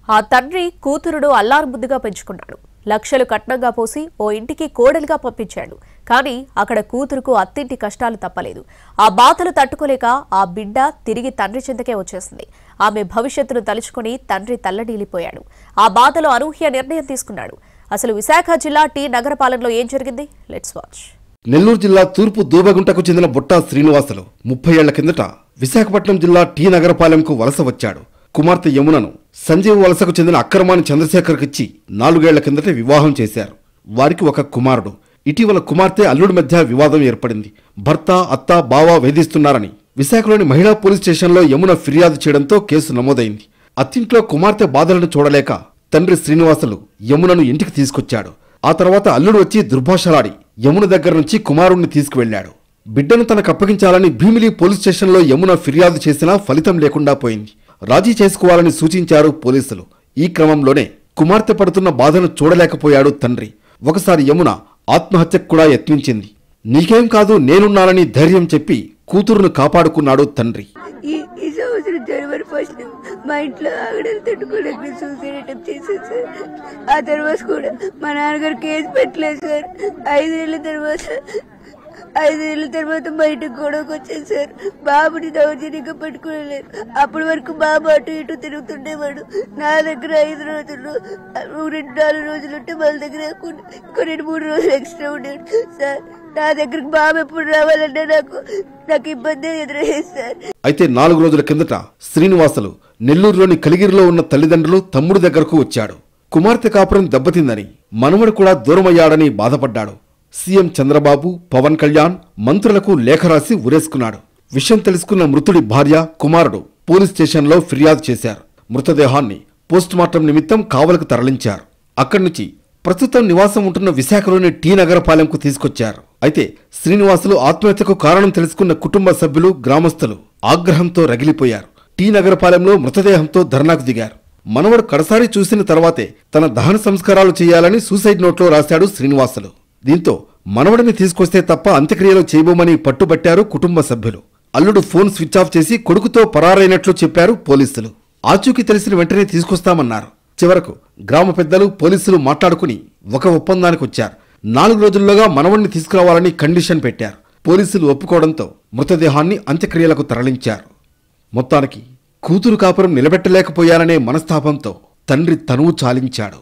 ఆ తండ్రి కూతురును అల్లారుముద్దుగా పెంచుకున్నాడు. లక్షలు కట్నంగా పోసి ఓ ఇంటికి కోడలిగా పంపించాడు. కానీ అక్కడ కూతురుకు అత్తింటి కష్టాలు తప్పలేదు. ఆ బాధలు తట్టుకోలేక ఆ బిడ్డ తిరిగి తండ్రి చెంతకే వచ్చేసింది. ఆమె భవిష్యత్తును తలుచుకుని తండ్రి తల్లడిల్లిపోయాడు. ఆ బాధలో అనూహ్య నిర్ణయం తీసుకున్నాడు. అసలు విశాఖ జిల్లా టీ నగరపాలెంలో ఏం జరిగింది? Let's watch. నెల్లూరు జిల్లా తూర్పు దూబగుంటకు చెందిన బుట్టా శ్రీనివాసులు 30 ఏళ్ల కిందట విశాఖపట్నం జిల్లా టీ నగరపాలెంకు వలస వచ్చాడు. కుమార్తె యమునను సంజీవ్ వలసకు చెందిన అక్రమాని చంద్రశేఖర్కిచ్చి 4 ఏళ్ల కిందట వివాహం చేశారు. వారికి ఒక కుమారుడు. ఇటీవల కుమార్తె అల్లుడి మధ్య వివాదం ఏర్పడింది. భర్త, అత్త, బావ వేధిస్తున్నారని విశాఖలోని మహిళా పోలీస్ స్టేషన్లో యమున ఫిర్యాదు చేయడంతో కేసు నమోదైంది. అత్తింట్లో కుమార్తె బాధలను చూడలేక తండ్రి శ్రీనివాసులు యమునను ఇంటికి తీసుకొచ్చాడు. ఆ తర్వాత అల్లుడు వచ్చి దుర్భాషలాడి యమున దగ్గర నుంచి కుమారుణ్ణి తీసుకువెళ్లాడు. బిడ్డను తనకు అప్పగించాలని భీమిలి పోలీస్ స్టేషన్లో యమున ఫిర్యాదు చేసినా ఫలితం లేకుండా పోయింది. రాజీ చేసుకోవాలని సూచించారు పోలీసులు. ఈ క్రమంలోనే కుమార్తె పడుతున్న బాధను చూడలేకపోయాడు తండ్రి. ఒకసారి యమున ఆత్మహత్యకు కూడా యత్నించింది. నీకేం కాదు, నేనున్నానని ధైర్యం చెప్పి కూతురును కాపాడుకున్నాడు తండ్రి. ఈ సంవత్సరం జనవరి 1 మా ఇంట్లో ఆగడాలు తట్టుకోలేక సూసైడ్ అటెంప్ట్ చేశాను సార్. ఆ తర్వాత కూడా మా నాన్నగారు కేసు పెట్టలేదు సార్. 5 ఏళ్ళ తర్వాత బయటకు గొడవకు వచ్చాను సార్. బాబుని దౌర్జన్యంగా పట్టుకోలేదు. అప్పటి వరకు బాబు అటు ఇటు తిరుగుతుండేవాడు. నా దగ్గర 5 రోజులు 2-4 రోజులు ఉంటే వాళ్ళ దగ్గర ఇంకో 2-3 రోజులు ఎక్స్ట్రా ఉండేవాడు సార్. నా దగ్గరకు బాబు ఎప్పుడు రావాలంటే నాకు ఇబ్బంది ఎదురయ్యేది సార్. అయితే 4 రోజుల కిందట శ్రీనివాసులు నెల్లూరులోని కలిగిరిలో ఉన్న తల్లిదండ్రులు, తమ్ముడి దగ్గరకు వచ్చాడు. కుమార్తె కాపురం దెబ్బతిందని, మనవడు కూడా దూరమయ్యాడని బాధపడ్డాడు. సీఎం చంద్రబాబు, పవన్ కళ్యాణ్ మంత్రులకు లేఖ రాసి ఉరేసుకున్నాడు. విషయం తెలుసుకున్న మృతుడి భార్య, కుమారుడు పోలీస్ స్టేషన్లో ఫిర్యాదు చేశారు. మృతదేహాన్ని పోస్టుమార్టం నిమిత్తం కావలకు తరలించారు. అక్కడి నుంచి ప్రస్తుతం నివాసం ఉంటున్న విశాఖలోని టీ నగరపాలెంకు తీసుకొచ్చారు. అయితే శ్రీనివాసులు ఆత్మహత్యకు కారణం తెలుసుకున్న కుటుంబ సభ్యులు, గ్రామస్తులు ఆగ్రహంతో రగిలిపోయారు. టీ నగరపాలెంలో మృతదేహంతో ధర్నాకు దిగారు. మనవడు కడసారి చూసిన తర్వాతే తన దహన సంస్కారాలు చేయాలని సూసైడ్ నోట్లో రాశాడు శ్రీనివాసులు. దీంతో మనవడిని తీసుకొస్తే తప్ప అంత్యక్రియలు చేయబోమని పట్టుబట్టారు కుటుంబ సభ్యులు. అల్లుడు ఫోన్ స్విచ్ ఆఫ్ చేసి కొడుకుతో పరారైనట్లు చెప్పారు పోలీసులు. ఆచూకీ తెలిసిన వెంటనే తీసుకొస్తామన్నారు. చివరకు గ్రామ పెద్దలు, పోలీసులు మాట్లాడుకుని ఒక ఒప్పందానికి వచ్చారు. 4 రోజుల్లోగా మనవడిని తీసుకురావాలని కండిషన్ పెట్టారు. పోలీసులు ఒప్పుకోవడంతో మృతదేహాన్ని అంత్యక్రియలకు తరలించారు. మొత్తానికి కూతురు కాపురం నిలబెట్టలేకపోయారనే మనస్తాపంతో తండ్రి తనువు చాలించాడు.